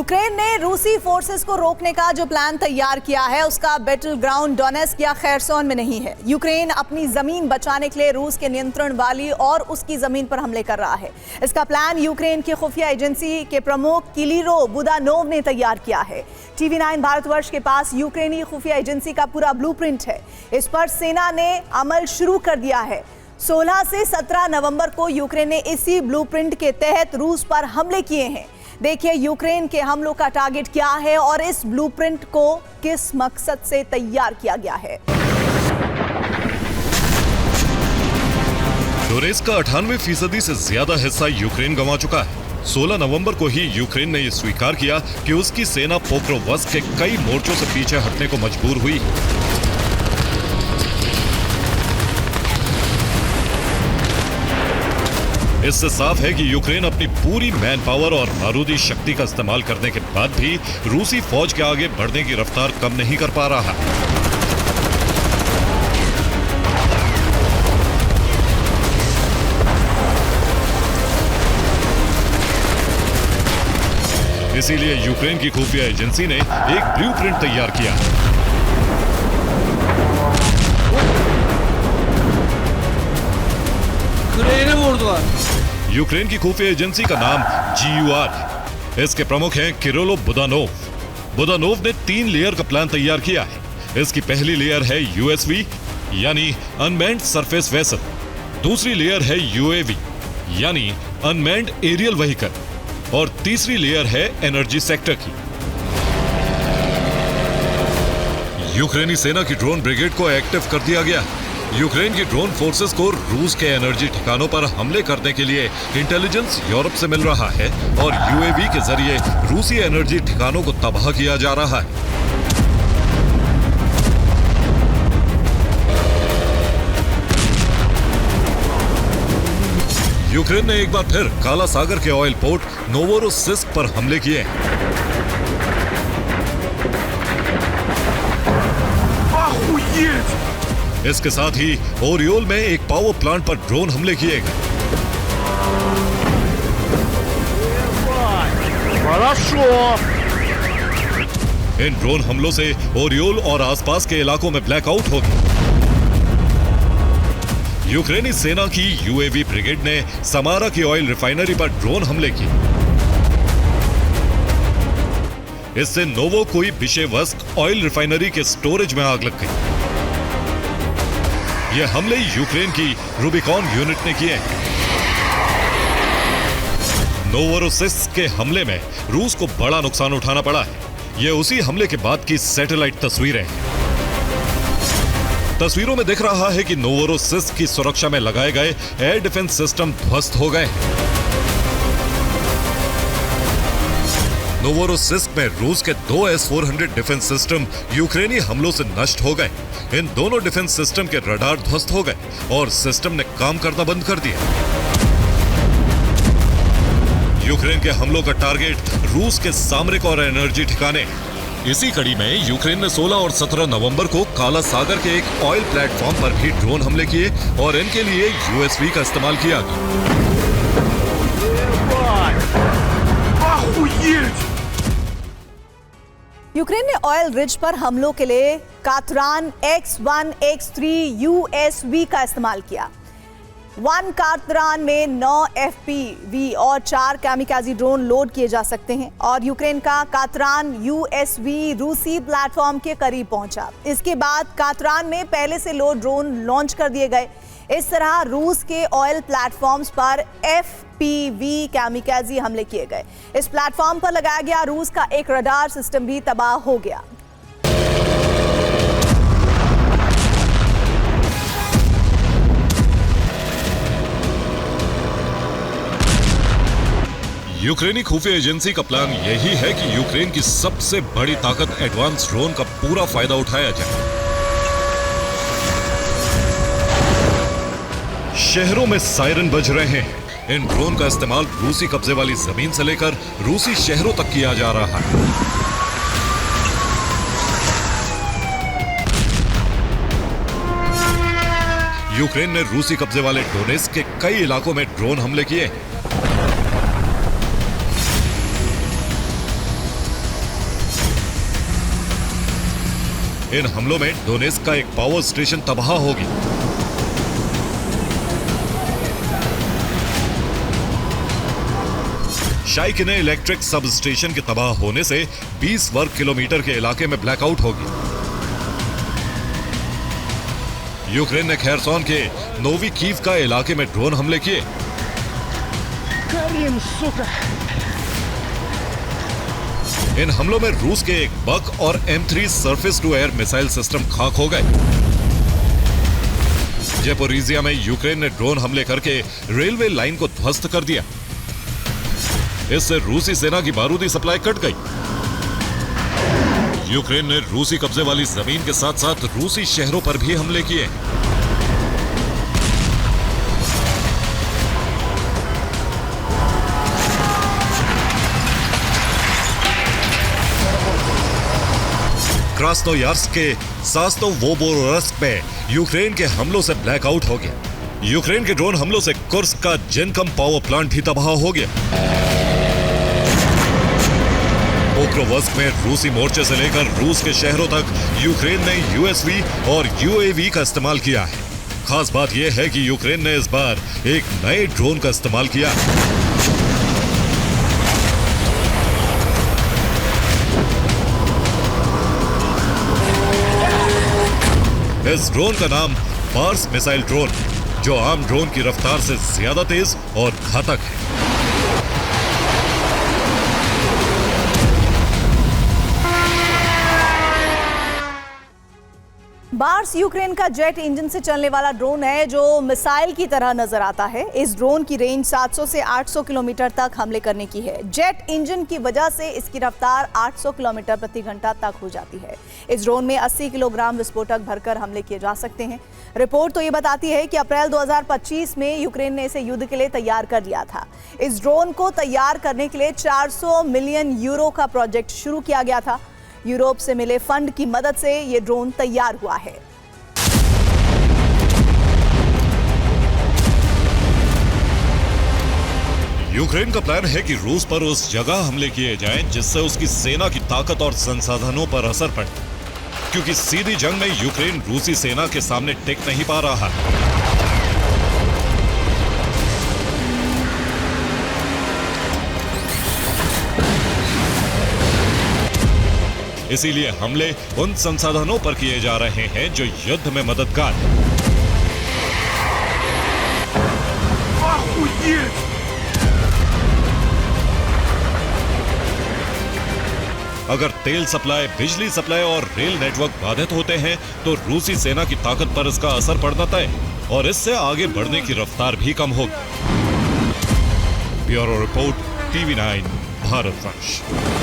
Ukraine ने रूसी forces को रोकने का जो प्लान तैयार किया है उसका बैटल ग्राउंड डोनेस्क या खैरसोन में नहीं है। यूक्रेन अपनी जमीन बचाने के लिए रूस के नियंत्रण वाली और उसकी जमीन पर हमले कर रहा है। इसका प्लान यूक्रेन की खुफिया एजेंसी के प्रमुख किरीलो बुदानोव ने तैयार किया है। TV9 भारतवर्ष के पास यूक्रेनी खुफिया एजेंसी का पूरा ब्लूप्रिंट है। इस पर सेना ने अमल शुरू कर दिया है। 16 से 17 नवंबर को यूक्रेन ने इसी ब्लूप्रिंट के तहत रूस पर हमले किए हैं। देखिए यूक्रेन के हमलों का टारगेट क्या है और इस ब्लूप्रिंट को किस मकसद से तैयार किया गया है। डोनेस्क का 98% से ज्यादा हिस्सा यूक्रेन गंवा चुका है। 16 नवंबर को ही यूक्रेन ने यह स्वीकार किया कि उसकी सेना पोक्रोवस्क के कई मोर्चों से पीछे हटने को मजबूर हुई। इससे साफ है कि यूक्रेन अपनी पूरी मैन पावर और बारूदी शक्ति का इस्तेमाल करने के बाद भी रूसी फौज के आगे बढ़ने की रफ्तार कम नहीं कर पा रहा। इसीलिए यूक्रेन की खुफिया एजेंसी ने एक ब्लूप्रिंट तैयार किया। यूक्रेन की खुफिया एजेंसी का नाम GUR है। इसके प्रमुख हैं किरीलो बुदानोव। बुदानोव ने 3 लेयर का प्लान तैयार किया है। इसकी पहली लेयर है USV यानी अनमैन्ड सरफेस वेसल। दूसरी लेयर है UAV यानी अनमैन्ड एरियल व्हीकल और तीसरी लेयर है एनर्जी सेक्टर की। यूक्रेनी सेना की ड्रोन ब्रिगेड को एक्टिव कर दिया गया। यूक्रेन की ड्रोन फोर्सेस को रूस के एनर्जी ठिकानों पर हमले करने के लिए इंटेलिजेंस यूरोप से मिल रहा है और UAV के जरिए रूसी एनर्जी ठिकानों को तबाह किया जा रहा है। यूक्रेन ने एक बार फिर काला सागर के ऑयल पोर्ट नोवोरोसिस्क पर हमले किए। इसके साथ ही ओरियोल में एक पावर प्लांट पर ड्रोन हमले किए गए। इन ड्रोन हमलों से ओरियोल और आसपास के इलाकों में ब्लैकआउट हो गया। यूक्रेनी सेना की UAV ब्रिगेड ने समारा की ऑयल रिफाइनरी पर ड्रोन हमले किए। इससे नोवोकोइबिशेवस्क ऑयल रिफाइनरी के स्टोरेज में आग लग गई। यह हमले यूक्रेन की रूबिकॉन यूनिट ने किए। नोवोरोसिस्क के हमले में रूस को बड़ा नुकसान उठाना पड़ा है। यह उसी हमले के बाद की सैटेलाइट तस्वीरें हैं। तस्वीरों में दिख रहा है कि नोवोरोसिस्क की सुरक्षा में लगाए गए एयर डिफेंस सिस्टम ध्वस्त हो गए। नोवोरोसिस्क में रूस के 2 S-400 डिफेंस सिस्टम यूक्रेनी हमलों से नष्ट हो गए। इन दोनों डिफेंस सिस्टम के रडार ध्वस्त हो गए और सिस्टम ने काम करना बंद कर दिया। यूक्रेन के हमलों का टारगेट रूस के सामरिक और एनर्जी ठिकाने। इसी कड़ी में यूक्रेन ने 16 और 17 नवंबर को काला सागर के एक ऑयल प्लेटफॉर्म पर भी ड्रोन हमले किए और इनके लिए USV का इस्तेमाल किया गया। यूक्रेन ने ऑयल रिज पर हमलों के लिए कातरान X1, X3 USV का इस्तेमाल किया। 1 कातरान में 9 FPV और 4 कैमिकाजी ड्रोन लोड किए जा सकते हैं और यूक्रेन का कातरान USV रूसी प्लेटफॉर्म के करीब पहुंचा। इसके बाद कातरान में पहले से लोड ड्रोन लॉन्च कर दिए गए। इस तरह रूस के ऑयल प्लेटफॉर्म्स पर FPV कैमिकाजी हमले किए गए। इस प्लेटफॉर्म पर लगाया गया रूस का एक रडार सिस्टम भी तबाह हो गया। यूक्रेनी खुफिया एजेंसी का प्लान यही है कि यूक्रेन की सबसे बड़ी ताकत एडवांस ड्रोन का पूरा फायदा उठाया जाए। शहरों में सायरन बज रहे हैं। इन ड्रोन का इस्तेमाल रूसी कब्जे वाली जमीन से लेकर रूसी शहरों तक किया जा रहा है। यूक्रेन ने रूसी कब्जे वाले डोनेस्क के कई इलाकों में ड्रोन हमले किए। इन हमलों में डोनेस्क का एक पावर स्टेशन तबाह हो गया। शाइकिने इलेक्ट्रिक सब स्टेशन के तबाह होने से 20 वर्ग किलोमीटर के इलाके में ब्लैकआउट हो गया। यूक्रेन ने खेरसोन के नोवी कीव का इलाके में ड्रोन हमले किए। इन हमलों में रूस के एक बक और M3 surface to air missile system खाक हो गए। जेपोरिजिया में यूक्रेन ने ड्रोन हमले करके रेलवे लाइन को ध्वस्त कर दिया। इससे रूसी सेना की बारूदी सप्लाई कट गई। यूक्रेन ने रूसी कब्जे वाली जमीन के साथ साथ रूसी शहरों पर भी हमले किए। क्रास्नोयार्स्क के सास्तोवोबोरोव्स्क में यूक्रेन के हमलों से ब्लैकआउट हो गया। यूक्रेन के ड्रोन हमलों से कुर्स्क का जेनकम पावर प्लांट ही तबाह हो गया। पोक्रोवस्क में रूसी मोर्चे से लेकर रूस के शहरों तक यूक्रेन ने USV और UAV का इस्तेमाल किया है। खास बात यह है कि यूक्रेन ने इस बार एक नए ड्रोन का इस्तेमाल किया। इस ड्रोन का नाम बार्स मिसाइल ड्रोन, जो आम ड्रोन की रफ्तार से ज्यादा तेज और घातक है। बार्स यूक्रेन का जेट इंजन से चलने वाला ड्रोन है जो मिसाइल की तरह नजर आता है। इस ड्रोन की रेंज 700 से 800 किलोमीटर तक हमले करने की है। जेट इंजन की वजह से इसकी रफ्तार 800 किलोमीटर प्रति घंटा तक हो जाती है। इस ड्रोन में 80 किलोग्राम विस्फोटक भरकर हमले किए जा सकते हैं। रिपोर्ट तो ये बताती है कि अप्रैल 2025 में यूक्रेन ने इसे युद्ध के लिए तैयार कर लिया था। इस ड्रोन को तैयार करने के लिए 400 मिलियन यूरो का प्रोजेक्ट शुरू किया गया था। यूरोप से मिले फंड की मदद से ये ड्रोन तैयार हुआ है। यूक्रेन का प्लान है कि रूस पर उस जगह हमले किए जाएं जिससे उसकी सेना की ताकत और संसाधनों पर असर पड़े, क्योंकि सीधी जंग में यूक्रेन रूसी सेना के सामने टिक नहीं पा रहा है। इसीलिए हमले उन संसाधनों पर किए जा रहे हैं जो युद्ध में मददगार हैं। अगर तेल सप्लाई, बिजली सप्लाई और रेल नेटवर्क बाधित होते हैं तो रूसी सेना की ताकत पर इसका असर पड़ना तय और इससे आगे बढ़ने की रफ्तार भी कम होगी। ब्यूरो रिपोर्ट, TV9 भारत वंश।